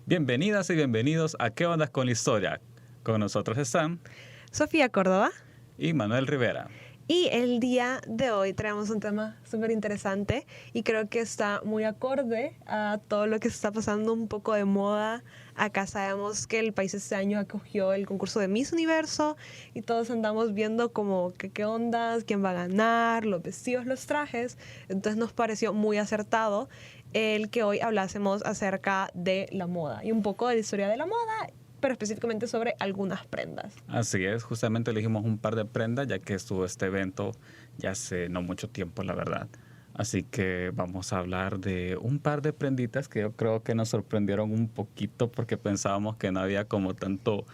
Bienvenidas y bienvenidos a ¿Qué ondas con la historia? Con nosotros están Sofía Córdoba. y Manuel Rivera. Y el día de hoy traemos un tema súper interesante y creo que está muy acorde a todo lo que se está pasando un poco de moda. Acá sabemos que el país este año acogió el concurso de Miss Universo y todos andamos viendo como que qué ondas, quién va a ganar, los vestidos, los trajes. Entonces nos pareció muy acertado el que hoy hablásemos acerca de la moda y un poco de la historia de la moda, pero específicamente sobre algunas prendas. Así es, justamente elegimos un par de prendas ya que estuvo este evento ya hace no mucho tiempo, la verdad. Así que vamos a hablar de un par de prenditas que yo creo que nos sorprendieron un poquito porque pensábamos que no había como tanto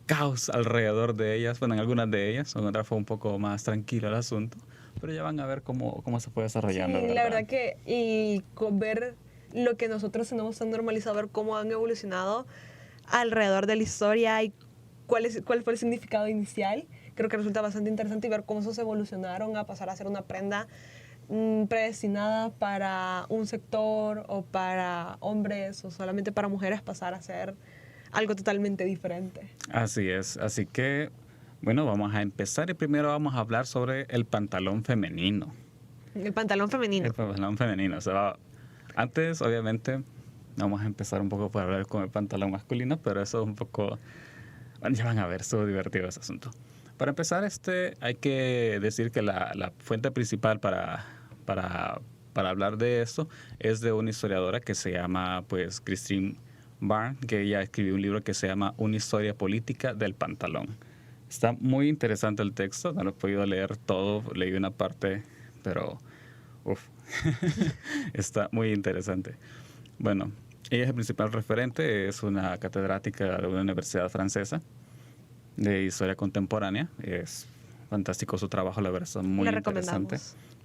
caos alrededor de ellas. Bueno, en algunas de ellas, en otras fue un poco más tranquilo el asunto, pero ya van a ver cómo se fue desarrollando. Sí, la verdad que y ver lo que nosotros tenemos tan normalizado, ver cómo han evolucionado alrededor de la historia y cuál fue el significado inicial, creo que resulta bastante interesante y ver cómo esos evolucionaron a pasar a ser una prenda predestinada para un sector o para hombres o solamente para mujeres, pasar a ser algo totalmente diferente. Así es, así que bueno, vamos a empezar y primero vamos a hablar sobre el pantalón femenino. El pantalón femenino. El pantalón femenino, o sea, antes obviamente vamos a empezar un poco por hablar con el pantalón masculino, pero eso es un poco, bueno, ya van a ver, estuvo divertido ese asunto. Para empezar, hay que decir que la fuente principal para hablar de esto es de una historiadora que se llama, pues, Christine Barn, que ella escribió un libro que se llama Una historia política del pantalón. Está muy interesante el texto, no lo he podido leer todo, leí una parte, pero está muy interesante. Bueno, ella es el principal referente, es una catedrática de una universidad francesa de historia contemporánea. Es fantástico su trabajo, la verdad, es muy interesante.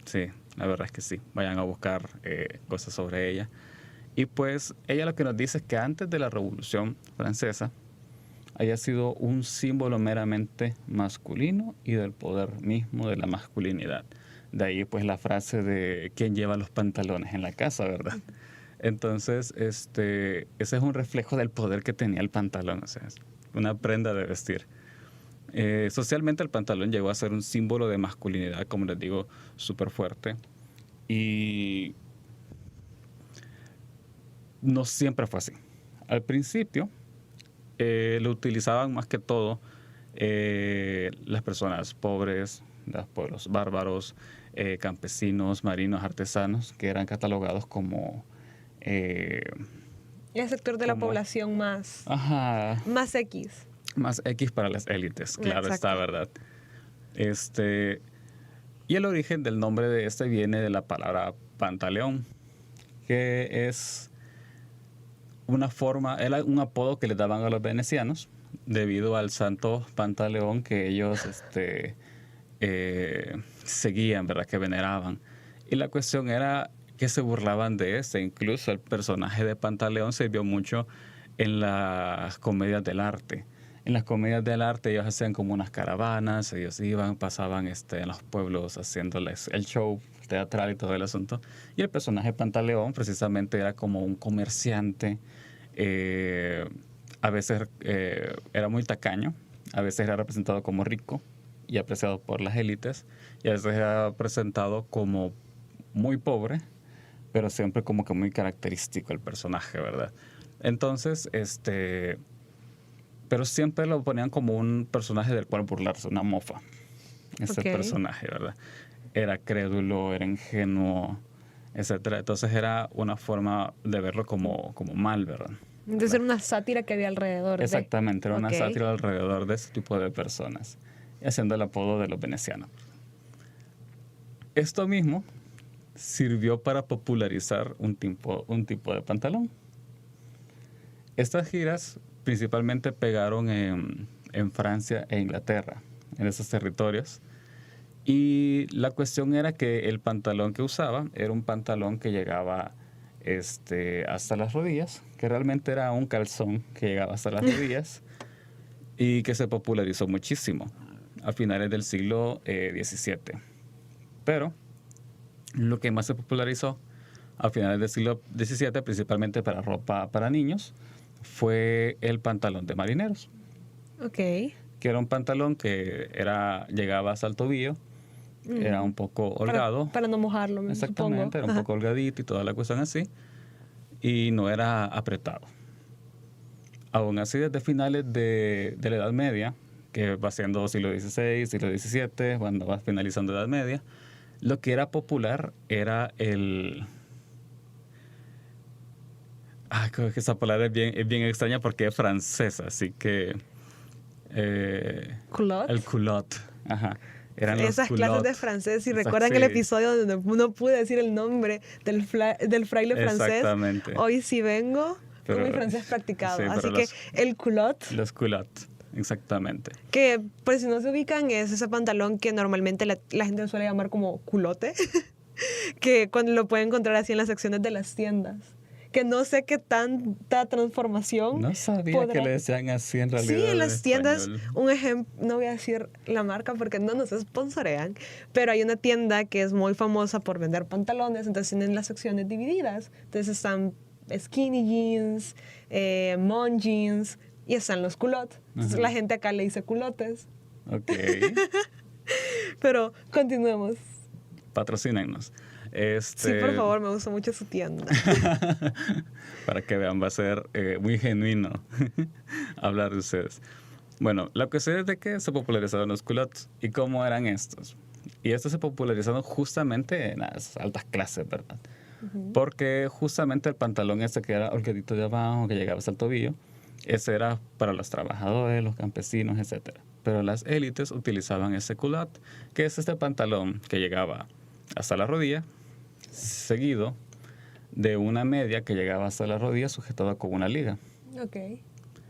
Sí, la verdad es que sí, vayan a buscar cosas sobre ella. Y pues ella lo que nos dice es que antes de la Revolución Francesa haya sido un símbolo meramente masculino y del poder mismo de la masculinidad. De ahí pues la frase de ¿quién lleva los pantalones en la casa?, ¿verdad? Entonces, ese es un reflejo del poder que tenía el pantalón, o sea, es una prenda de vestir. Socialmente el pantalón llegó a ser un símbolo de masculinidad, como les digo, súper fuerte. Y no siempre fue así. Al principio lo utilizaban más que todo las personas pobres, los pueblos bárbaros, campesinos, marinos, artesanos, que eran catalogados como el sector de la población más X. Más X para las élites, claro. Exacto. Está, ¿verdad? Y el origen del nombre de viene de la palabra pantaleón, que es era un apodo que le daban a los venecianos debido al santo Pantaleón que ellos seguían, ¿verdad?, que veneraban. Y la cuestión era que se burlaban de incluso el personaje de Pantaleón se vio mucho en las comedias del arte. En las comedias del arte ellos hacían como unas caravanas, ellos pasaban en los pueblos haciéndoles el show teatral y todo el asunto. Y el personaje Pantaleón precisamente era como un comerciante, a veces era muy tacaño, a veces era representado como rico y apreciado por las élites, y a veces era presentado como muy pobre, pero siempre como que muy característico el personaje, ¿verdad? Entonces, pero siempre lo ponían como un personaje del cual burlarse, una mofa. Ese personaje, ¿verdad? Era crédulo, era ingenuo, etcétera. Entonces era una forma de verlo como mal, ¿verdad? Entonces era una sátira que había alrededor. Exactamente, era una sátira alrededor de ese tipo de personas, haciendo el apodo de los venecianos. Esto mismo sirvió para popularizar un tipo de pantalón. Estas giras principalmente pegaron en Francia e Inglaterra, en esos territorios. Y la cuestión era que el pantalón que usaba era un pantalón que llegaba hasta las rodillas, que realmente era un calzón que llegaba hasta las rodillas y que se popularizó muchísimo a finales del siglo XVII. Pero lo que más se popularizó a finales del siglo XVII, principalmente para ropa para niños, fue el pantalón de marineros, Ok. que era un pantalón que llegaba hasta el tobillo, era un poco holgado. Para no mojarlo, me Exactamente, supongo. era un Ajá. poco holgadito y toda la cuestión así, y no era apretado. Aún así, desde finales de la Edad Media, que va siendo siglo XVI, siglo XVII, cuando va finalizando la Edad Media, lo que era popular era el... creo que esa palabra es bien extraña porque es francesa, así que... ¿Culotte? el culotte, ajá. Eran los Esas clases de culottes. francés, si Exact- recuerdan el sí, episodio donde no pude decir el nombre del fraile francés, exactamente. hoy sí vengo con mi Pero- francés practicado. sí, Así pero que el culotte, los culottes, exactamente. que por si no se ubican, es ese pantalón que normalmente la gente suele llamar como culote, que cuando lo pueden encontrar así en las secciones de las tiendas. Que no sé qué tanta transformación No sabía podrá- que le decían así en realidad. Sí, en las tiendas, español. un ejemplo, no voy a decir la marca porque no nos sponsorean, pero hay una tienda que es muy famosa por vender pantalones, entonces tienen las secciones divididas. Entonces están skinny jeans, mom jeans y están los culottes. Entonces Ajá. la gente acá le dice culotes. Ok, Pero continuemos. patrocínenos. Sí, por favor, me gusta mucho su tienda. Para que vean, va a ser muy genuino hablar de ustedes. Bueno, la cuestión es de que se popularizaron los culottes. ¿Y cómo eran estos? Y estos se popularizaron justamente en las altas clases, ¿verdad? Porque justamente el pantalón ese que era holgadito de abajo, que llegaba hasta el tobillo, ese era para los trabajadores, los campesinos, etcétera. Pero las élites utilizaban ese culotte, que es este pantalón que llegaba hasta la rodilla, seguido de una media que llegaba hasta la rodilla sujetada con una liga. Ok.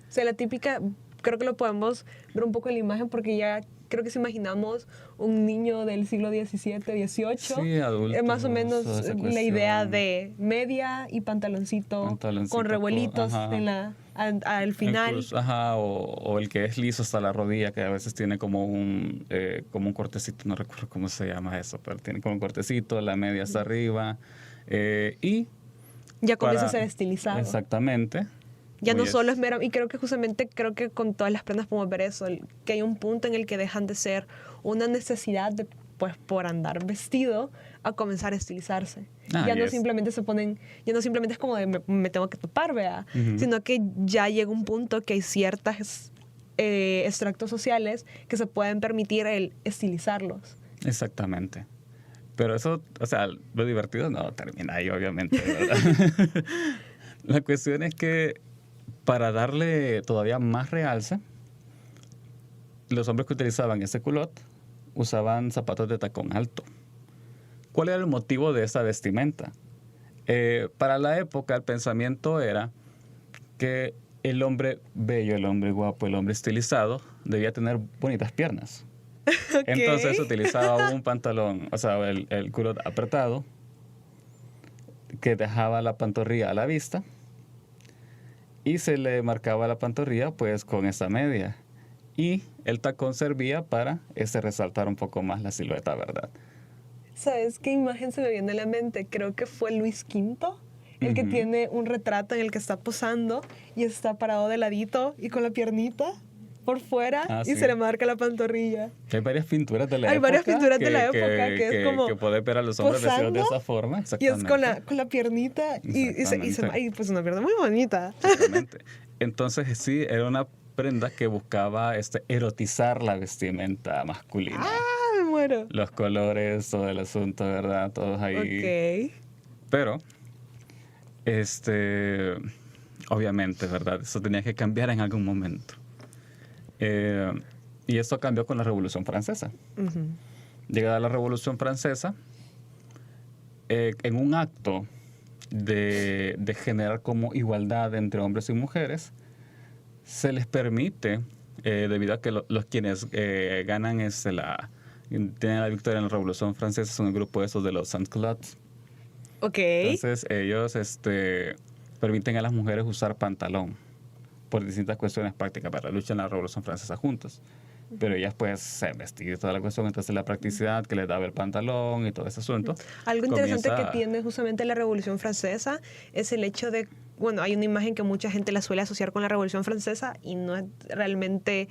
O sea, la típica, creo que lo podemos ver un poco en la imagen porque ya creo que si imaginamos un niño del siglo XVII, XVIII, Sí, adultos, más o menos toda esa la idea cuestión. de media y pantaloncito con revuelitos ajá. al final. Incluso, ajá, o el que es liso hasta la rodilla, que a veces tiene como un cortecito, no recuerdo cómo se llama eso, pero tiene como un cortecito, la media hasta arriba. Y Ya comienza a para- ser estilizado. Exactamente. Ya no Muy solo es mero, y creo que justamente creo que con todas las prendas podemos ver eso, que hay un punto en el que dejan de ser una necesidad de, pues, por andar vestido a comenzar a estilizarse. Ah, Ya no yes. simplemente ya no simplemente es como de me tengo que topar, vea, sino que ya llega un punto que hay ciertos extractos sociales que se pueden permitir el estilizarlos. Exactamente. Pero eso, o sea, lo divertido no termina ahí, obviamente, ¿verdad? La cuestión es que para darle todavía más realce, los hombres que utilizaban ese culotte usaban zapatos de tacón alto. ¿Cuál era el motivo de esa vestimenta? Para la época, el pensamiento era que el hombre bello, el hombre guapo, el hombre estilizado debía tener bonitas piernas. Ok. Entonces utilizaba un pantalón, o sea, el culotte apretado, que dejaba la pantorrilla a la vista y se le marcaba la pantorrilla pues con esa media. Y el tacón servía para resaltar un poco más la silueta, ¿verdad? ¿Sabes qué imagen se me viene a la mente? Creo que fue Luis V, el que tiene un retrato en el que está posando y está parado de ladito y con la piernita por fuera Ah, y sí. se le marca la pantorrilla. Hay varias pinturas de la Hay época. varias pinturas de la época que es como que puedes ver a los hombres vestidos de posando, esa forma. Y es Exactamente. con la piernita Exactamente. y pues una pierna muy bonita. Exactamente. Entonces, sí, era una prenda que buscaba erotizar la vestimenta masculina. ¡Ah, me muero! Los colores, todo el asunto, ¿verdad? Todos ahí. Ok. Pero, obviamente, ¿verdad? Eso tenía que cambiar en algún momento. Y esto cambió con la Revolución Francesa. Ujú. Llegada la Revolución Francesa, en un acto de generar como igualdad entre hombres y mujeres, se les permite, debido a que los quienes ganan tienen la victoria en la Revolución Francesa son el grupo esos de los sans-culottes. Ok. Entonces ellos permiten a las mujeres usar pantalón por distintas cuestiones prácticas para la lucha en la Revolución Francesa juntos. pero ellas pues se vestir toda la cuestión, entonces la practicidad que les daba el pantalón y todo ese asunto. Algo interesante comienza- que tiene justamente la Revolución Francesa es el hecho de, bueno, hay una imagen que mucha gente la suele asociar con la Revolución Francesa y no es realmente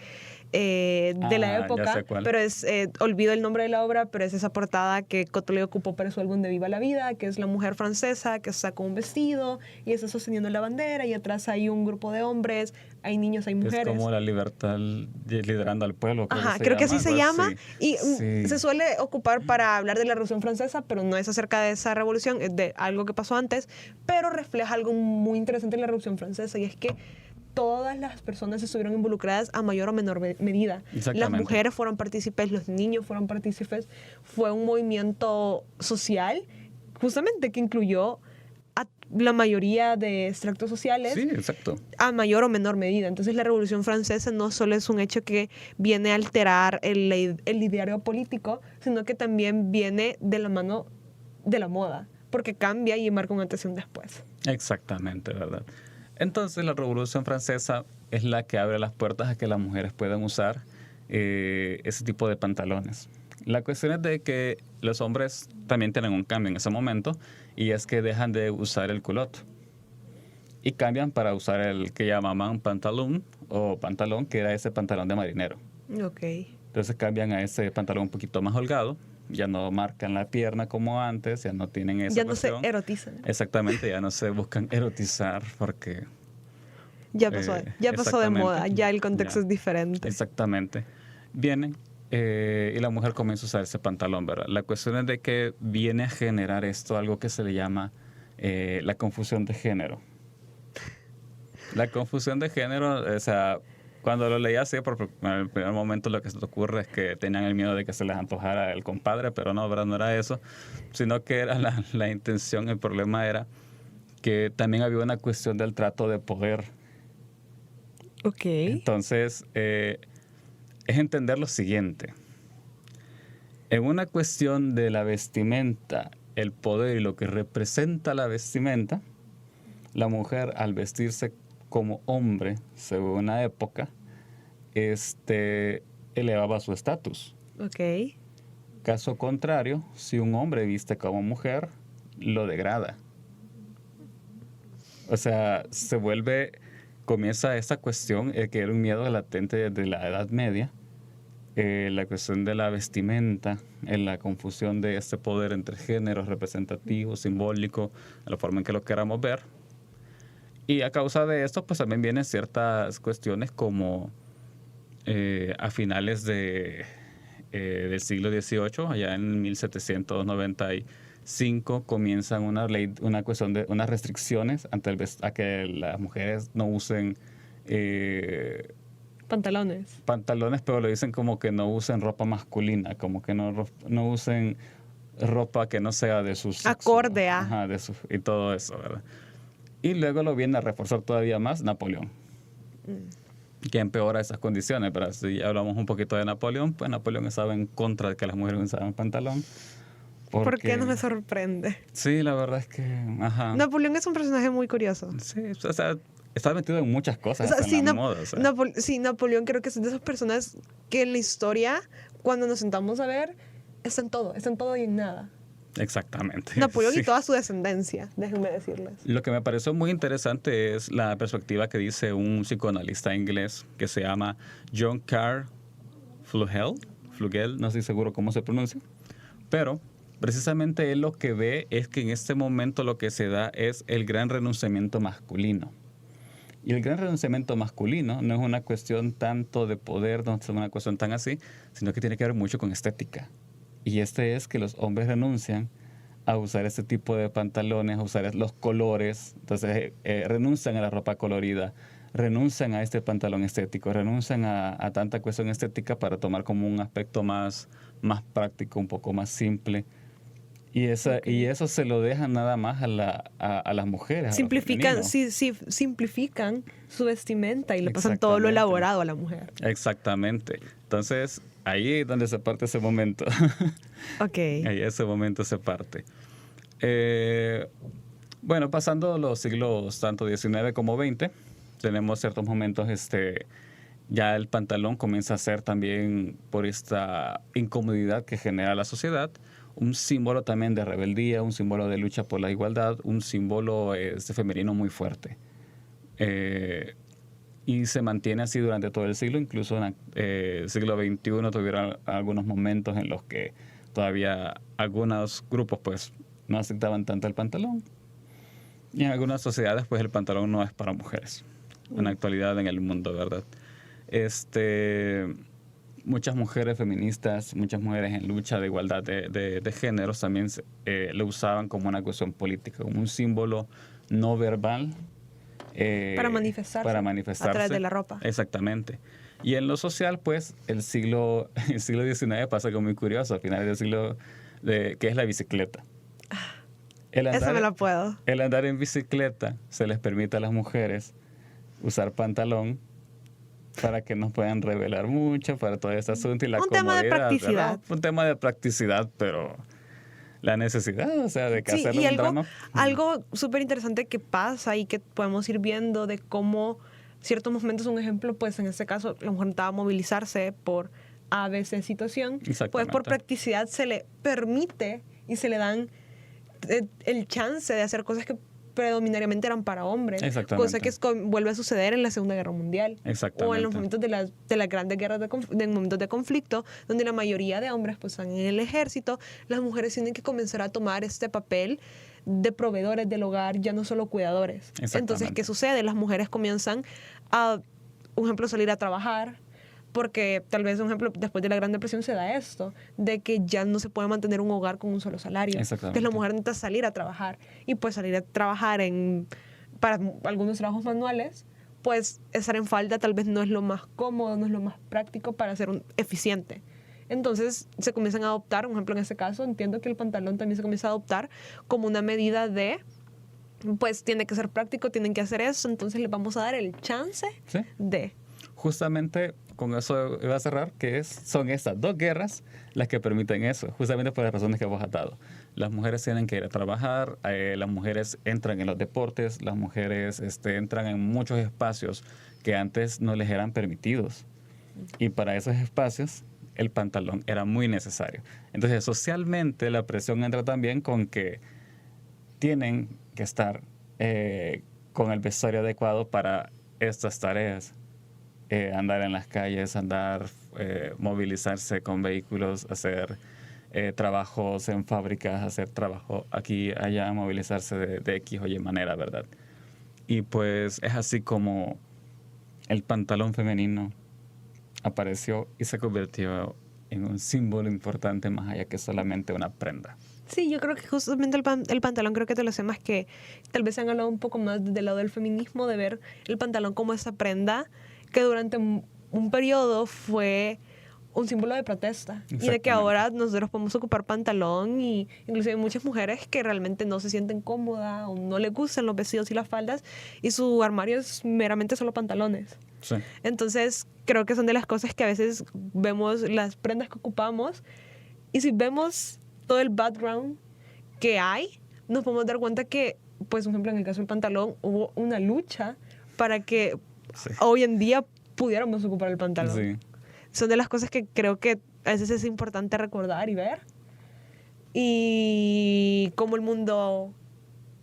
de la ya época, sé cuál. pero es, olvido el nombre de la obra, pero es esa portada que Cotolé ocupó para su álbum de Viva la Vida, que es la mujer francesa que está con un vestido y está sosteniendo la bandera y atrás hay un grupo de hombres, hay niños, hay Es mujeres. como la libertad liderando al pueblo. Ajá, creo que así se llama. Y Sí. se suele ocupar para hablar de la Revolución Francesa, pero no es acerca de esa revolución, es de algo que pasó antes, pero refleja algo muy interesante en la Revolución Francesa y es que todas las personas estuvieron involucradas a mayor o menor medida. Las Exactamente. mujeres fueron partícipes, los niños fueron partícipes. Fue un movimiento social justamente que incluyó a la mayoría de extractos sociales Sí, exacto. a mayor o menor medida. Entonces la Revolución Francesa no solo es un hecho que viene a alterar el ideario político, sino que también viene de la mano de la moda, porque cambia y marca un antes y un después. Exactamente, ¿verdad? Entonces la Revolución Francesa es la que abre las puertas a que las mujeres puedan usar ese tipo de pantalones. La cuestión es de que los hombres también tienen un cambio en ese momento y es que dejan de usar el culot y cambian para usar el que llamaban pantalón o pantalón, que era ese pantalón de marinero. Ok. Entonces cambian a ese pantalón un poquito más holgado, ya no marcan la pierna como antes, ya no tienen esa Ya no se cuestión. erotizan. Exactamente, ya no se buscan erotizar porque... Ya pasó de exactamente. moda, ya el contexto Ya. es diferente. Exactamente. Vienen y la mujer comienza a usar ese pantalón, ¿verdad? La cuestión es de que viene a generar esto, algo que se le llama la confusión de género. La confusión de género, o sea, cuando lo leí así, en el primer momento lo que se te ocurre es que tenían el miedo de que se les antojara el compadre, pero no, ¿verdad? No era eso, sino que era la intención, el problema era que también había una cuestión del trato de poder. Ok. Entonces, es entender lo siguiente. En una cuestión de la vestimenta, el poder y lo que representa la vestimenta, la mujer al vestirse como hombre, según una época, elevaba su estatus. Ok. Caso contrario, si un hombre viste como mujer, lo degrada. O sea, comienza esta cuestión que era un miedo latente desde la Edad Media, la cuestión de la vestimenta, la confusión de este poder entre géneros representativo, simbólico, la forma en que lo queramos ver. Y a causa de esto, pues también vienen ciertas cuestiones como a finales del siglo XVIII, allá en 1795, comienzan una cuestión de unas restricciones a que las mujeres no usen Pantalones. pantalones, pero le dicen como que no usen ropa masculina, como que no usen ropa que no sea de su sexo. Acorde a. Ajá, y todo eso, ¿verdad? Y luego lo viene a reforzar todavía más Napoleón, que empeora esas condiciones. Pero si ya hablamos un poquito de Napoleón, pues Napoleón estaba en contra de que las mujeres usaran pantalón. ¿Por qué no me sorprende? Sí, la verdad es que... Ajá. Napoleón es un personaje muy curioso. Sí, o sea, está metido en muchas cosas, O sea, hasta sí, en la moda. O sea. sí, Napoleón creo que es de esas personas que en la historia, cuando nos sentamos a ver, está en todo y en nada. Exactamente. Napoleón sí. y toda su descendencia, déjenme decirles. Lo que me pareció muy interesante es la perspectiva que dice un psicoanalista inglés que se llama John Carl Flugel, no estoy seguro cómo se pronuncia, pero precisamente él lo que ve es que en este momento lo que se da es el gran renunciamiento masculino. Y el gran renunciamiento masculino no es una cuestión tanto de poder, no es una cuestión tan así, sino que tiene que ver mucho con estética. Y es que los hombres renuncian a usar este tipo de pantalones, a usar los colores, entonces renuncian a la ropa colorida, renuncian a este pantalón estético, renuncian a tanta cuestión estética para tomar como un aspecto más práctico, un poco más simple. Y eso se lo dejan nada más a las mujeres. Simplifican su vestimenta y le pasan todo lo elaborado a la mujer. Exactamente. Entonces, ahí es donde se parte ese momento. Ok. Ahí ese momento se parte. Bueno, pasando los siglos tanto 19 como 20, tenemos ciertos momentos ya el pantalón comienza a ser también, por esta incomodidad que genera la sociedad, un símbolo también de rebeldía, un símbolo de lucha por la igualdad, un símbolo femenino muy fuerte. Y se mantiene así durante todo el siglo, incluso en el siglo XXI tuvieron algunos momentos en los que todavía algunos grupos pues no aceptaban tanto el pantalón. Y en algunas sociedades pues el pantalón no es para mujeres. En la actualidad en el mundo, ¿verdad? Muchas mujeres feministas, muchas mujeres en lucha de igualdad de géneros también lo usaban como una cuestión política, como un símbolo no verbal. Para manifestarse a través de la ropa. Exactamente. Y en lo social, pues, el siglo XIX pasa algo muy curioso, a finales del siglo, que es la bicicleta. Esa me la puedo. El andar en bicicleta se les permite a las mujeres usar pantalón para que nos puedan revelar mucho para todo este asunto y la comodidad. Un tema de practicidad. ¿Verdad? Un tema de practicidad, pero la necesidad, o sea, de que sí, hacerlo y un drama. algo súper interesante que pasa y que podemos ir viendo de cómo ciertos momentos, un ejemplo, pues en este caso la mujer necesitaba movilizarse por A, B, C situación, pues por practicidad se le permite y se le dan el chance de hacer cosas que predominantemente eran para hombres, cosa que vuelve a suceder en la Segunda Guerra Mundial o en los momentos de las grandes guerras de momentos de conflicto, donde la mayoría de hombres pues están en el ejército. Las mujeres tienen que comenzar a tomar este papel de proveedores del hogar, ya no solo cuidadores. Entonces, ¿qué sucede? Las mujeres comienzan a, por ejemplo, salir a trabajar, porque tal vez, un ejemplo, después de la Gran Depresión se da esto, de que ya no se puede mantener un hogar con un solo salario. Entonces la mujer necesita salir a trabajar. Y pues salir a trabajar para algunos trabajos manuales, pues estar en falda tal vez no es lo más cómodo, no es lo más práctico para ser eficiente. Entonces se comienzan a adoptar, un ejemplo en este caso, entiendo que el pantalón también se comienza a adoptar como una medida de, pues tiene que ser práctico, tienen que hacer eso, entonces les vamos a dar el chance de... Justamente con eso iba a cerrar, que son estas dos guerras las que permiten eso, justamente por las razones que vos has dado. Las mujeres tienen que ir a trabajar, las mujeres entran en los deportes, las mujeres entran en muchos espacios que antes no les eran permitidos. Y para esos espacios el pantalón era muy necesario. Entonces, socialmente la presión entra también con que tienen que estar con el vestuario adecuado para estas tareas. Andar en las calles, movilizarse con vehículos, hacer trabajos en fábricas, hacer trabajo aquí, allá, movilizarse de X o Y manera, ¿verdad? Y pues es así como el pantalón femenino apareció y se convirtió en un símbolo importante más allá que solamente una prenda. Sí, yo creo que justamente el pantalón creo que te lo sé más que tal vez se han hablado un poco más del lado del feminismo, de ver el pantalón como esa prenda que durante un periodo fue un símbolo de protesta y de que ahora nosotros podemos ocupar pantalón y incluso hay muchas mujeres que realmente no se sienten cómodas o no les gustan los vestidos y las faldas y su armario es meramente solo pantalones. Sí. Entonces creo que son de las cosas que a veces vemos las prendas que ocupamos y si vemos todo el background que hay, nos podemos dar cuenta que, pues, por ejemplo, en el caso del pantalón hubo una lucha para que hoy en día pudiéramos ocupar el pantalón. Sí. Son de las cosas que creo que a veces es importante recordar y ver. Y cómo el mundo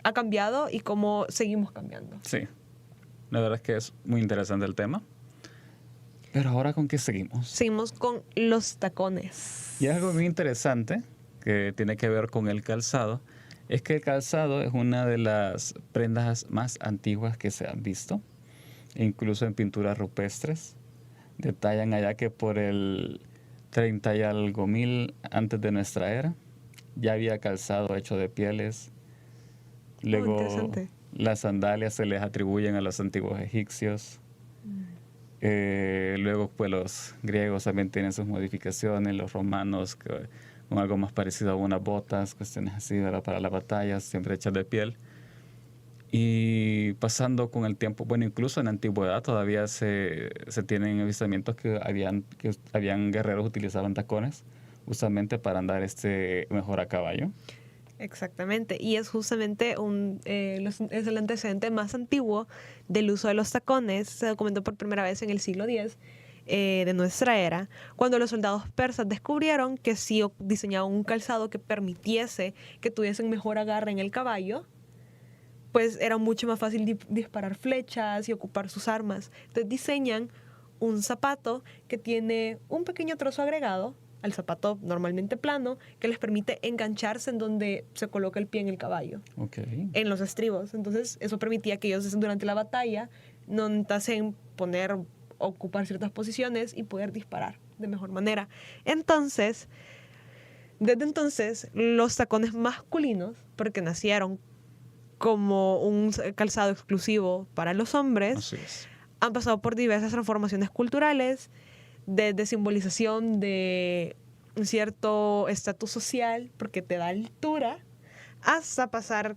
ha cambiado y cómo seguimos cambiando. Sí. La verdad es que es muy interesante el tema. Pero ahora, ¿con qué seguimos? Seguimos con los tacones. Y algo muy interesante que tiene que ver con el calzado es que el calzado es una de las prendas más antiguas que se han visto. Incluso en pinturas rupestres detallan allá que por el 30 y algo mil antes de nuestra era ya había calzado hecho de pieles. Luego las sandalias se les atribuyen a los antiguos egipcios. Luego pues los griegos también tienen sus modificaciones, los romanos con algo más parecido a unas botas, cuestiones así para las batallas, siempre hechas de piel. Y pasando con el tiempo, bueno, incluso en la antigüedad todavía se tienen avistamientos que habían guerreros utilizaban tacones justamente para andar mejor a caballo. Exactamente, y es justamente es el antecedente más antiguo del uso de los tacones. Se documentó por primera vez en el siglo X de nuestra era, cuando los soldados persas descubrieron que si diseñaban un calzado que permitiese que tuviesen mejor agarre en el caballo, pues era mucho más fácil disparar flechas y ocupar sus armas. Entonces diseñan un zapato que tiene un pequeño trozo agregado al zapato normalmente plano, que les permite engancharse en donde se coloca el pie en el caballo, en los estribos. Entonces eso permitía que ellos durante la batalla no intentasen ocupar ciertas posiciones y poder disparar de mejor manera. Entonces, desde entonces, los tacones masculinos, porque nacieron como un calzado exclusivo para los hombres, han pasado por diversas transformaciones culturales, desde simbolización de un cierto estatus social, porque te da altura, hasta pasar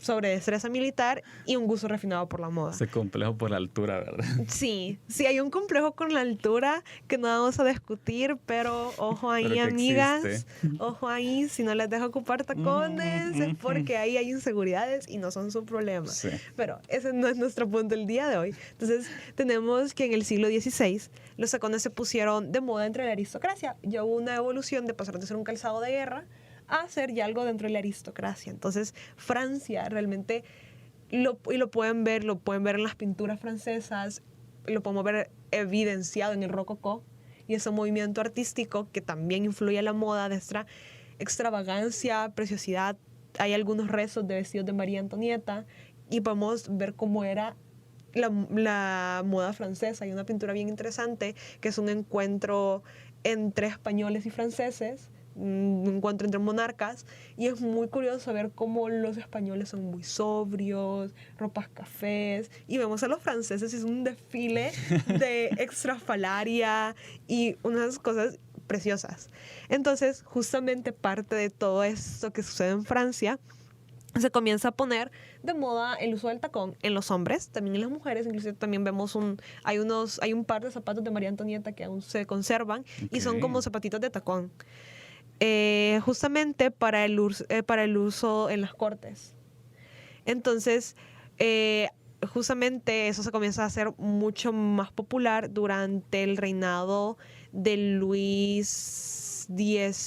sobre destreza militar y un gusto refinado por la moda. Ese complejo por la altura, ¿verdad? Sí, hay un complejo con la altura que no vamos a discutir, pero ojo ahí, pero amigas, existe. Ojo ahí, si no les dejo ocupar tacones es porque ahí hay inseguridades y no son su problema. Sí. Pero ese no es nuestro punto el día de hoy. Entonces, tenemos que en el siglo XVI los tacones se pusieron de moda entre la aristocracia. Ya hubo una evolución de pasar de ser un calzado de guerra a hacer ya algo dentro de la aristocracia. Entonces, Francia realmente, lo pueden ver en las pinturas francesas, lo podemos ver evidenciado en el rococó y ese movimiento artístico que también influye en la moda de esta extravagancia, preciosidad. Hay algunos rezos de vestidos de María Antonieta y podemos ver cómo era la moda francesa. Hay una pintura bien interesante que es un encuentro entre españoles y franceses, un encuentro entre monarcas, y es muy curioso ver cómo los españoles son muy sobrios, ropas cafés, y vemos a los franceses y es un desfile de extrafalaria y unas cosas preciosas. Entonces, justamente parte de todo esto que sucede en Francia, se comienza a poner de moda el uso del tacón en los hombres, también en las mujeres. Inclusive también vemos hay un par de zapatos de María Antonieta que aún se conservan y son como zapatitos de tacón. Justamente para el uso en las cortes. Entonces, justamente eso se comienza a hacer mucho más popular durante el reinado de Luis XVI.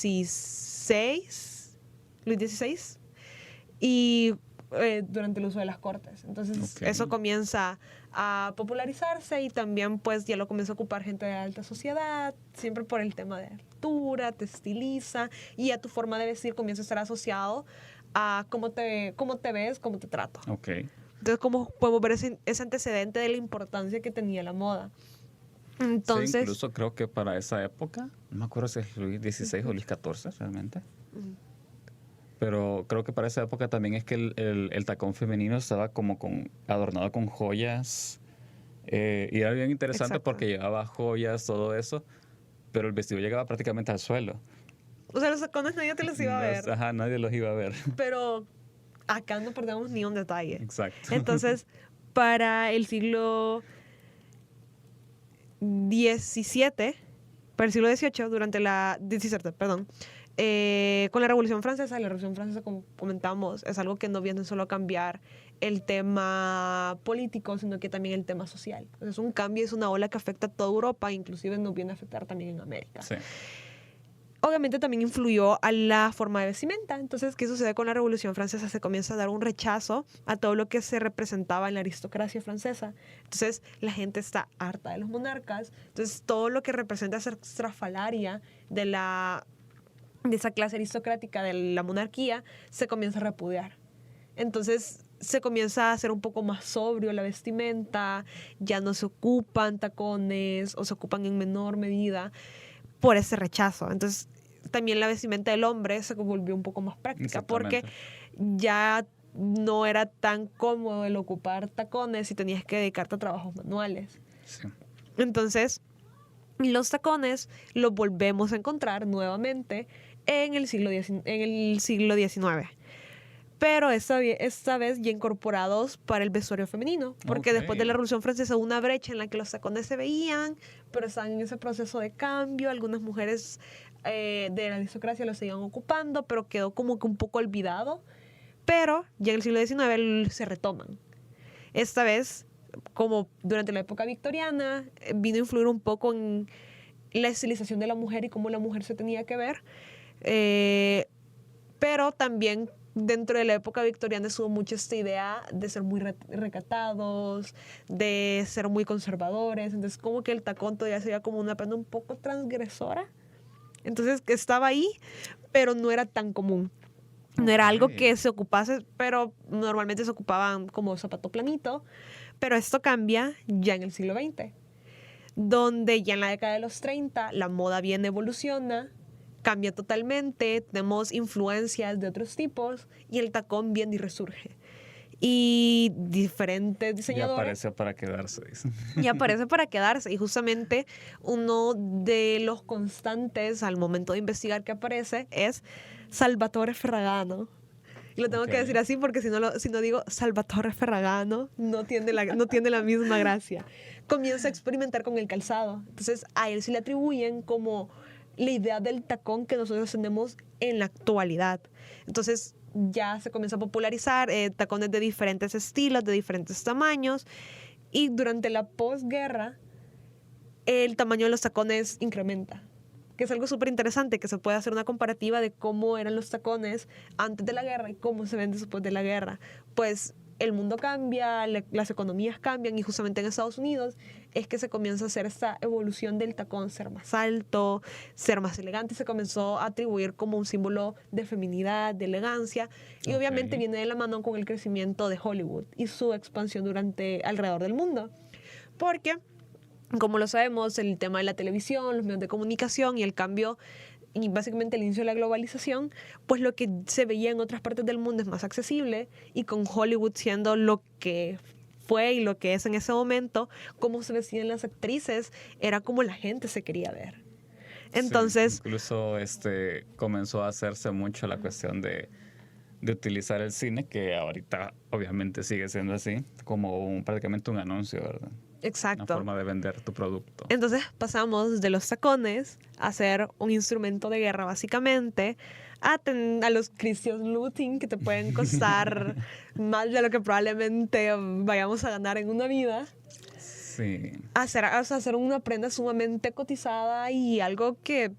Y durante el uso de las cortes. Entonces, eso comienza a popularizarse y también pues ya lo comienza a ocupar gente de alta sociedad, siempre por el tema de altura, te estiliza y a tu forma de vestir comienza a estar asociado a cómo te ves, cómo te trato. Entonces, como podemos ver ese antecedente de la importancia que tenía la moda. Entonces, sí, incluso creo que para esa época, no me acuerdo si es Luis XVI o Luis XIV realmente, pero creo que para esa época también es que el tacón femenino estaba como adornado con joyas. Y era bien interesante porque llevaba joyas, todo eso, pero el vestido llegaba prácticamente al suelo. O sea, los tacones nadie te los iba a ver. Ajá, nadie los iba a ver. Pero acá no perdemos ni un detalle. Exacto. Entonces, para el siglo XVII, para el siglo XVIII, con la Revolución Francesa, como comentamos, es algo que no viene solo a cambiar el tema político, sino que también el tema social. Entonces, es un cambio, es una ola que afecta a toda Europa, inclusive nos viene a afectar también en América. Sí. Obviamente también influyó a la forma de vestimenta. Entonces, ¿qué sucede con la Revolución Francesa? Se comienza a dar un rechazo a todo lo que se representaba en la aristocracia francesa. Entonces, la gente está harta de los monarcas. Entonces, todo lo que representa esa estrafalaria de esa clase aristocrática de la monarquía se comienza a repudiar. Entonces, se comienza a hacer un poco más sobrio la vestimenta, ya no se ocupan tacones o se ocupan en menor medida por ese rechazo. Entonces, también la vestimenta del hombre se volvió un poco más práctica porque ya no era tan cómodo el ocupar tacones y tenías que dedicarte a trabajos manuales. Sí. Entonces, los tacones los volvemos a encontrar nuevamente en el siglo XIX. Pero esta vez ya incorporados para el vestuario femenino, porque después de la Revolución Francesa hubo una brecha en la que los tacones se veían, pero estaban en ese proceso de cambio. Algunas mujeres de la aristocracia lo seguían ocupando, pero quedó como que un poco olvidado. Pero ya en el siglo XIX se retoman. Esta vez, como durante la época victoriana, vino a influir un poco en la estilización de la mujer y cómo la mujer se tenía que ver. Pero también dentro de la época victoriana estuvo mucho esta idea de ser muy recatados, de ser muy conservadores. Entonces como que el tacón todavía sería como una prenda un poco transgresora. Entonces estaba ahí, pero no era tan común. No era algo que se ocupase, pero normalmente se ocupaban como zapato planito. Pero esto cambia ya en el siglo XX, donde ya en la década de los 30 la moda bien evoluciona, cambia totalmente, tenemos influencias de otros tipos y el tacón viene y resurge. Y diferentes diseñadores... Ya apareció para quedarse, dicen. Y aparece para quedarse. Y justamente uno de los constantes al momento de investigar que aparece es Salvatore Ferragamo. Y lo tengo que decir así porque si no digo Salvatore Ferragamo, no tiene la misma gracia. Comienza a experimentar con el calzado. Entonces a él se le atribuyen como la idea del tacón que nosotros tenemos en la actualidad. Entonces ya se comienza a popularizar tacones de diferentes estilos, de diferentes tamaños. Y durante la posguerra, el tamaño de los tacones incrementa, que es algo súper interesante, que se puede hacer una comparativa de cómo eran los tacones antes de la guerra y cómo se ven después de la guerra. Pues el mundo cambia, las economías cambian y justamente en Estados Unidos es que se comienza a hacer esta evolución del tacón, ser más alto, ser más elegante. Se comenzó a atribuir como un símbolo de feminidad, de elegancia y obviamente viene de la mano con el crecimiento de Hollywood y su expansión alrededor del mundo. Porque, como lo sabemos, el tema de la televisión, los medios de comunicación y el cambio y básicamente el inicio de la globalización, pues lo que se veía en otras partes del mundo es más accesible y con Hollywood siendo lo que fue y lo que es en ese momento, cómo se vestían las actrices, era como la gente se quería ver. Entonces... Sí, incluso comenzó a hacerse mucho la cuestión de utilizar el cine, que ahorita obviamente sigue siendo así, como prácticamente un anuncio, ¿verdad? Exacto. Una forma de vender tu producto. Entonces pasamos de los tacones a ser un instrumento de guerra básicamente, a los Christian Looting que te pueden costar más de lo que probablemente vayamos a ganar en una vida. Sí. Hacer una prenda sumamente cotizada y algo que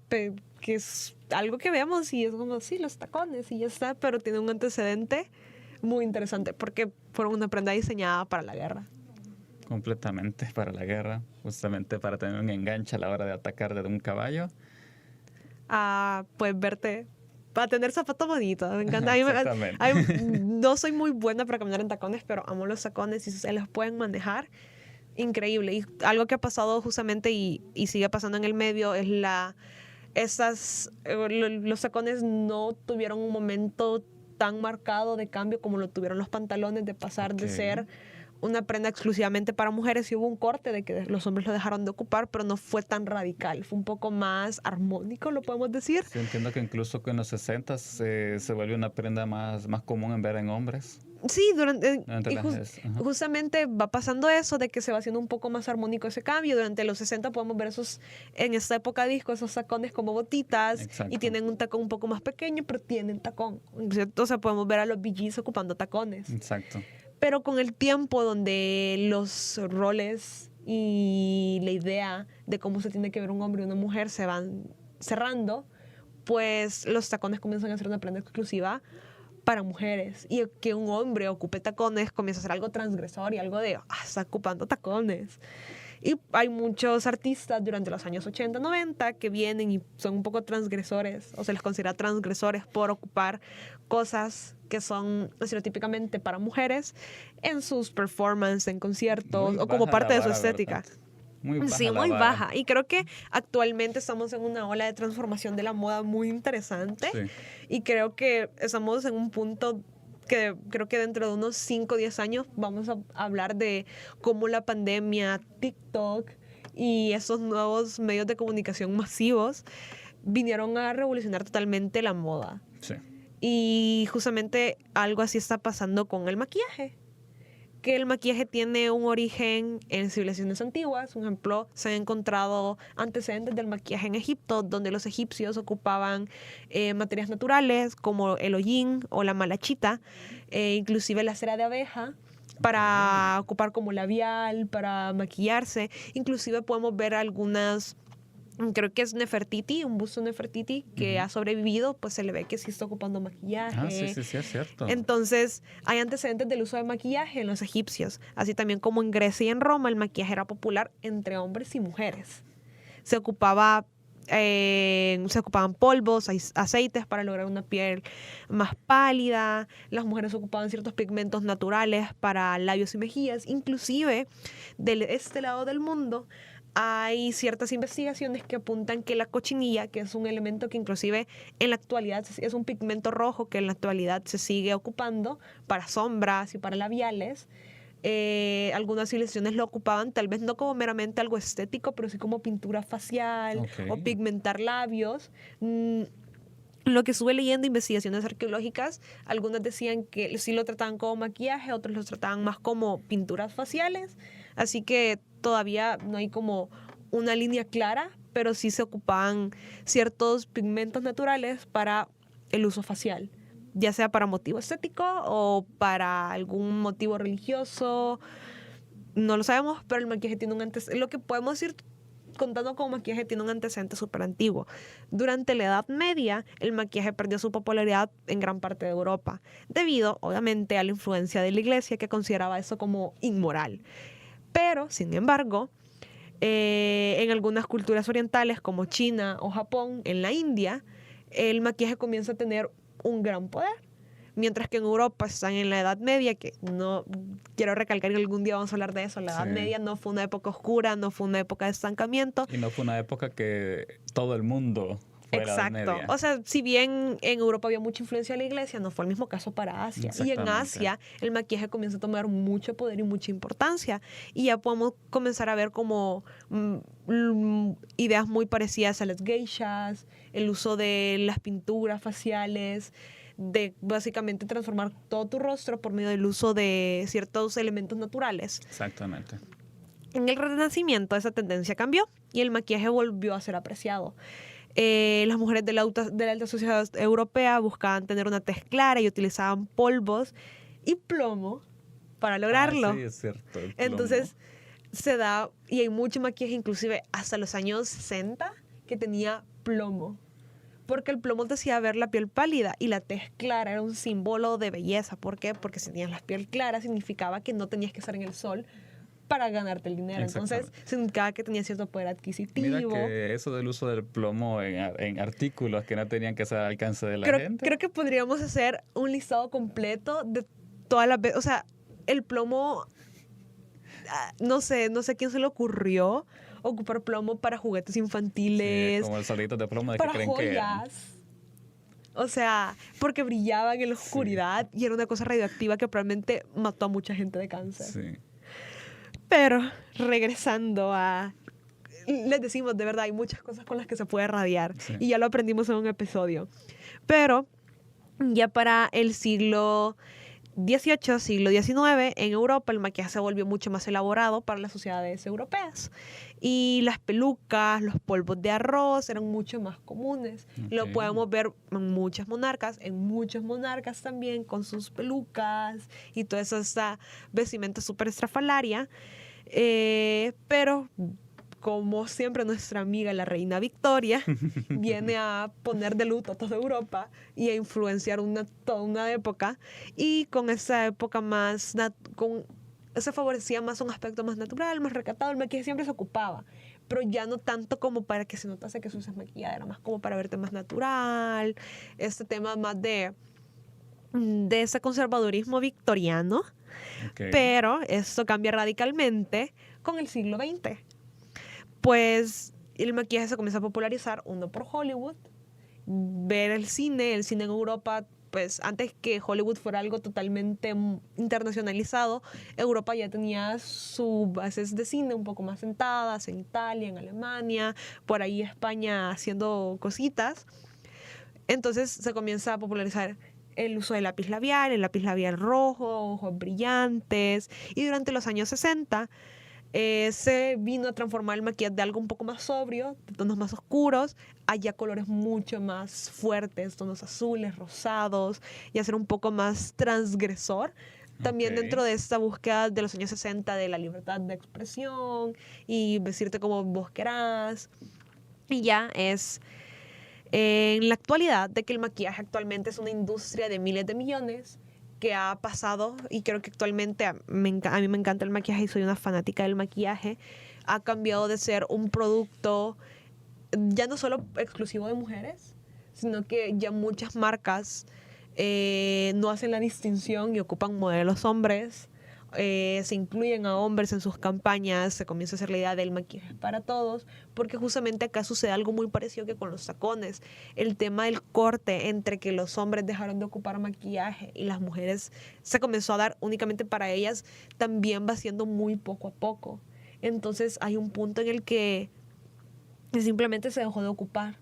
es algo que vemos y es como, sí, los tacones y ya está, pero tiene un antecedente muy interesante porque fueron una prenda diseñada para la guerra. Completamente para la guerra, justamente para tener un enganche a la hora de atacar desde un caballo. Pues verte, para tener zapatos bonitos. Me encanta. No soy muy buena para caminar en tacones, pero amo los tacones y si se los pueden manejar, increíble. Y algo que ha pasado justamente y sigue pasando en el medio es los tacones no tuvieron un momento tan marcado de cambio como lo tuvieron los pantalones, de pasar de ser una prenda exclusivamente para mujeres y hubo un corte de que los hombres lo dejaron de ocupar, pero no fue tan radical, fue un poco más armónico, lo podemos decir. Sí, entiendo que incluso que en los 60 se vuelve una prenda más común en ver en hombres. Sí, justamente va pasando eso de que se va haciendo un poco más armónico ese cambio. Durante los 60 podemos ver en esta época disco, esos tacones como botitas. Exacto. Y tienen un tacón un poco más pequeño, pero tienen tacón, ¿cierto? O sea, podemos ver a los Bee Gees ocupando tacones. Exacto. Pero con el tiempo donde los roles y la idea de cómo se tiene que ver un hombre y una mujer se van cerrando, pues los tacones comienzan a ser una prenda exclusiva para mujeres. Y que un hombre ocupe tacones comienza a ser algo transgresor y algo de, está ocupando tacones. Y hay muchos artistas durante los años 80, 90 que vienen y son un poco transgresores o se les considera transgresores por ocupar cosas que son estereotípicamente para mujeres en sus performances, en conciertos o como parte de su estética. Muy baja. Sí, muy baja. Y creo que actualmente estamos en una ola de transformación de la moda muy interesante. Sí. Y creo que estamos en un punto que creo que dentro de unos 5 o 10 años vamos a hablar de cómo la pandemia, TikTok y esos nuevos medios de comunicación masivos vinieron a revolucionar totalmente la moda. Sí. Y justamente algo así está pasando con el maquillaje. que el maquillaje tiene un origen en civilizaciones antiguas. Por ejemplo, se han encontrado antecedentes del maquillaje en Egipto, donde los egipcios ocupaban materias naturales como el hollín o la malachita, inclusive la cera de abeja, para ocupar como labial, para maquillarse. Inclusive podemos ver algunas, creo que es Nefertiti, un busto de Nefertiti que ha sobrevivido, pues se le ve que sí está ocupando maquillaje. Sí, es cierto. Entonces, hay antecedentes del uso de maquillaje en los egipcios, así también como en Grecia y en Roma, el maquillaje era popular entre hombres y mujeres. Se ocupaban polvos, aceites para lograr una piel más pálida. Las mujeres ocupaban ciertos pigmentos naturales para labios y mejillas. Inclusive, de este lado del mundo, hay ciertas investigaciones que apuntan que la cochinilla, que es un elemento que inclusive en la actualidad es un pigmento rojo que en la actualidad se sigue ocupando para sombras y para labiales, algunas civilizaciones lo ocupaban tal vez no como meramente algo estético, pero sí como pintura facial o pigmentar labios. Lo que estuve leyendo, investigaciones arqueológicas, algunas decían que sí lo trataban como maquillaje, otros lo trataban más como pinturas faciales, así que todavía no hay como una línea clara, pero sí se ocupaban ciertos pigmentos naturales para el uso facial, ya sea para motivo estético o para algún motivo religioso, no lo sabemos, pero el maquillaje tiene un antecedente, lo que podemos decir contando como maquillaje tiene un antecedente súper antiguo. Durante la Edad Media, el maquillaje perdió su popularidad en gran parte de Europa, debido, obviamente, a la influencia de la Iglesia, que consideraba eso como inmoral. Pero, sin embargo, en algunas culturas orientales, como China o Japón, en la India, el maquillaje comienza a tener un gran poder. Mientras que en Europa están en la Edad Media, que no quiero recalcar que algún día vamos a hablar de eso. La Edad Media no fue una época oscura, no fue una época de estancamiento. Y no fue una época que todo el mundo fue la Edad Media. O sea, si bien en Europa había mucha influencia de la Iglesia, no fue el mismo caso para Asia. Y en Asia el maquillaje comienza a tomar mucho poder y mucha importancia. Y ya podemos comenzar a ver como ideas muy parecidas a las geishas, el uso de las pinturas faciales, de básicamente transformar todo tu rostro por medio del uso de ciertos elementos naturales. Exactamente. En el Renacimiento esa tendencia cambió y el maquillaje volvió a ser apreciado. Las mujeres de la alta sociedad europea buscaban tener una tez clara y utilizaban polvos y plomo para lograrlo. Sí, es cierto. Entonces se da, y hay mucho maquillaje, inclusive hasta los años 60, que tenía plomo. Porque el plomo te hacía ver la piel pálida y la tez clara era un símbolo de belleza. ¿Por qué? Porque si tenías la piel clara significaba que no tenías que estar en el sol para ganarte el dinero. Entonces significaba que tenías cierto poder adquisitivo. Mira que eso del uso del plomo en artículos que no tenían que ser al alcance de la gente. Creo que podríamos hacer un listado completo de todas las veces. O sea, el plomo, no sé quién se le ocurrió ocupar plomo para juguetes infantiles. Sí, como el solito de plomo de para que creen joyas. que eran. O sea, porque brillaban en la oscuridad y era una cosa radioactiva que probablemente mató a mucha gente de cáncer. Sí. Pero regresando a... Les decimos, de verdad, hay muchas cosas con las que se puede radiar. Sí. Y ya lo aprendimos en un episodio. Pero ya para el siglo XVIII, siglo XIX, en Europa el maquillaje se volvió mucho más elaborado para las sociedades europeas. Y las pelucas, los polvos de arroz eran mucho más comunes. Lo podemos ver en muchos monarcas también, con sus pelucas y toda esa vestimenta súper estrafalaria. Pero como siempre nuestra amiga la reina Victoria viene a poner de luto a toda Europa y a influenciar toda una época, y con esa época se favorecía más un aspecto más natural, más recatado. El maquillaje siempre se ocupaba, pero ya no tanto como para que se notase que se usa maquillada, era más como para verte más natural, este tema más de ese conservadurismo victoriano. Pero esto cambia radicalmente con el siglo XX. Pues el maquillaje se comienza a popularizar, uno por Hollywood, ver el cine en Europa, pues antes que Hollywood fuera algo totalmente internacionalizado, Europa ya tenía sus bases de cine un poco más sentadas, en Italia, en Alemania, por ahí España haciendo cositas. Entonces se comienza a popularizar el uso del el lápiz labial rojo, ojos brillantes. Y durante los años 60 se vino a transformar el maquillaje de algo un poco más sobrio, de tonos más oscuros, a ya colores mucho más fuertes, tonos azules, rosados, y hacer un poco más transgresor. También Ok. dentro de esta búsqueda de los años 60 de la libertad de expresión y vestirte como vos querás. Y ya es en la actualidad de que el maquillaje actualmente es una industria de miles de millones que ha pasado, y creo que actualmente a mí me encanta el maquillaje y soy una fanática del maquillaje, ha cambiado de ser un producto ya no solo exclusivo de mujeres, sino que ya muchas marcas no hacen la distinción y ocupan modelos hombres, se incluyen a hombres en sus campañas, se comienza a hacer la idea del maquillaje para todos, porque justamente acá sucede algo muy parecido que con los tacones. El tema del corte entre que los hombres dejaron de ocupar maquillaje y las mujeres se comenzó a dar únicamente para ellas, también va siendo muy poco a poco. Entonces hay un punto en el que simplemente se dejó de ocupar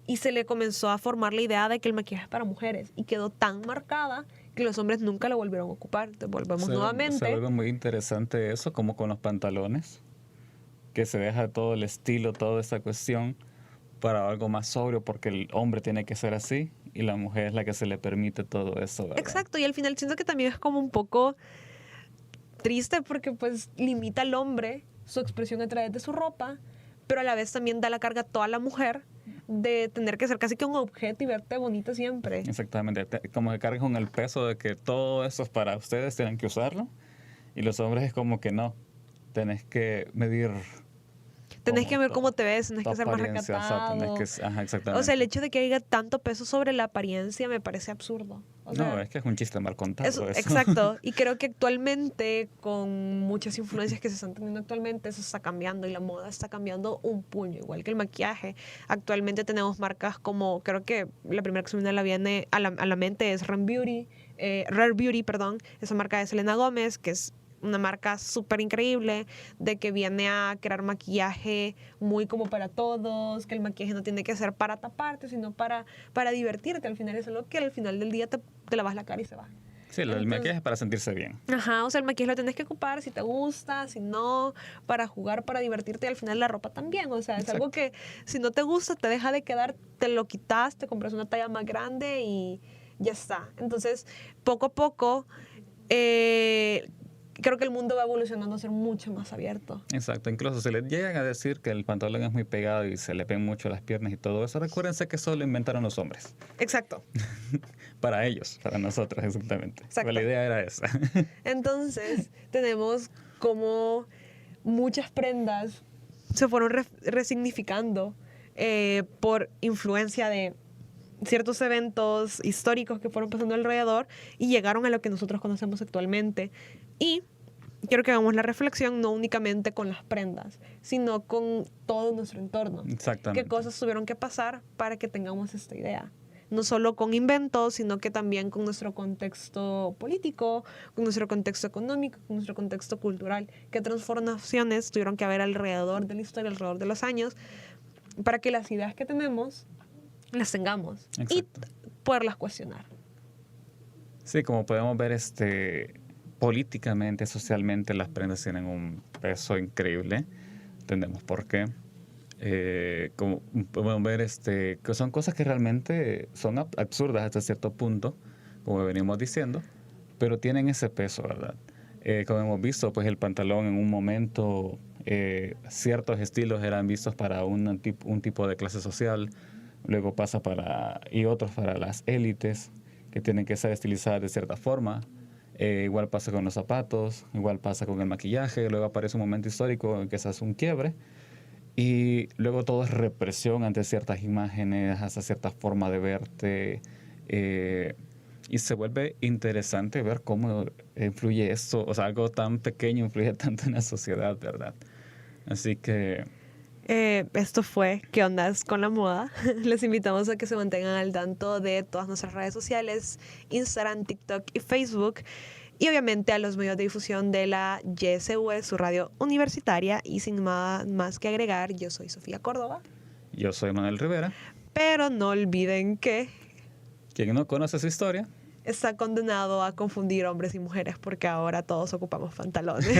y se le comenzó a formar la idea de que el maquillaje es para mujeres y quedó tan marcada que los hombres nunca lo volvieron a ocupar. Entonces volvemos Se nuevamente. vuelve muy interesante eso, como con los pantalones, que se deja todo el estilo, toda esa cuestión para algo más sobrio, porque el hombre tiene que ser así y la mujer es la que se le permite todo eso, ¿verdad? Exacto, y al final siento que también es como un poco triste porque pues limita al hombre su expresión a través de su ropa, pero a la vez también da la carga a toda la mujer de tener que ser casi que un objeto y verte bonita siempre. Exactamente, como que cargas con el peso de que todo eso es para ustedes, tienen que usarlo, y los hombres es como que no, tenés que medir Tenés que ver cómo tu- te ves, tenés tu que ser más apariencia, o sea, recatado. ajá, exactamente. O sea, el hecho de que haya tanto peso sobre la apariencia me parece absurdo. O sea, No, es que es un chiste mal contado eso. exacto. Y creo que actualmente, con muchas influencias que se están teniendo actualmente, eso está cambiando y la moda está cambiando un puño, igual que el maquillaje. Actualmente tenemos marcas como, creo que la primera que se me viene a la mente es Rare Beauty, perdón. Esa marca de Selena Gómez, que es una marca súper increíble, de que viene a crear maquillaje muy como para todos, que el maquillaje no tiene que ser para taparte, sino para divertirte. Al final es algo que al final del día te lavas la cara y se va. Sí, el maquillaje es para sentirse bien. Ajá, o sea, el maquillaje lo tienes que ocupar si te gusta, si no, para jugar, para divertirte, y al final la ropa también. O sea, es algo que si no te gusta, te deja de quedar, te lo quitas, te compras una talla más grande y ya está. Entonces, poco a poco, creo que el mundo va evolucionando a ser mucho más abierto. Exacto, incluso si le llegan a decir que el pantalón es muy pegado y se le ven mucho las piernas y todo eso, recuérdense que eso lo inventaron los hombres. Exacto. Para ellos, para nosotros, exactamente. Exacto. Pero la idea era esa. Entonces, tenemos como muchas prendas se fueron resignificando por influencia de ciertos eventos históricos que fueron pasando alrededor y llegaron a lo que nosotros conocemos actualmente. Y quiero que hagamos la reflexión no únicamente con las prendas, sino con todo nuestro entorno. Exactamente. ¿Qué cosas tuvieron que pasar para que tengamos esta idea? No solo con inventos, sino que también con nuestro contexto político, con nuestro contexto económico, con nuestro contexto cultural. ¿Qué transformaciones tuvieron que haber alrededor de la historia, alrededor de los años, para que las ideas que tenemos las tengamos? Exacto. Y poderlas cuestionar? Sí, como podemos ver, políticamente, socialmente, las prendas tienen un peso increíble. Entendemos por qué. Como podemos ver, que son cosas que realmente son absurdas hasta cierto punto, como venimos diciendo, pero tienen ese peso, ¿verdad? Como hemos visto, pues el pantalón en un momento, ciertos estilos eran vistos para un tipo de clase social, luego pasa y otros para las élites, que tienen que ser estilizadas de cierta forma. Igual pasa con los zapatos, igual pasa con el maquillaje, luego aparece un momento histórico en que se hace un quiebre, y luego todo es represión ante ciertas imágenes, hasta cierta forma de verte, y se vuelve interesante ver cómo influye esto, o sea, algo tan pequeño influye tanto en la sociedad, ¿verdad? Así que Esto fue ¿Qué ondas con la moda? Les invitamos a que se mantengan al tanto de todas nuestras redes sociales, Instagram, TikTok y Facebook, y obviamente a los medios de difusión de la YSU, su radio universitaria. Y sin nada más que agregar, yo soy Sofía Córdoba. yo soy Manuel Rivera. Pero no olviden que Quien no conoce su historia está condenado a confundir hombres y mujeres porque ahora todos ocupamos pantalones.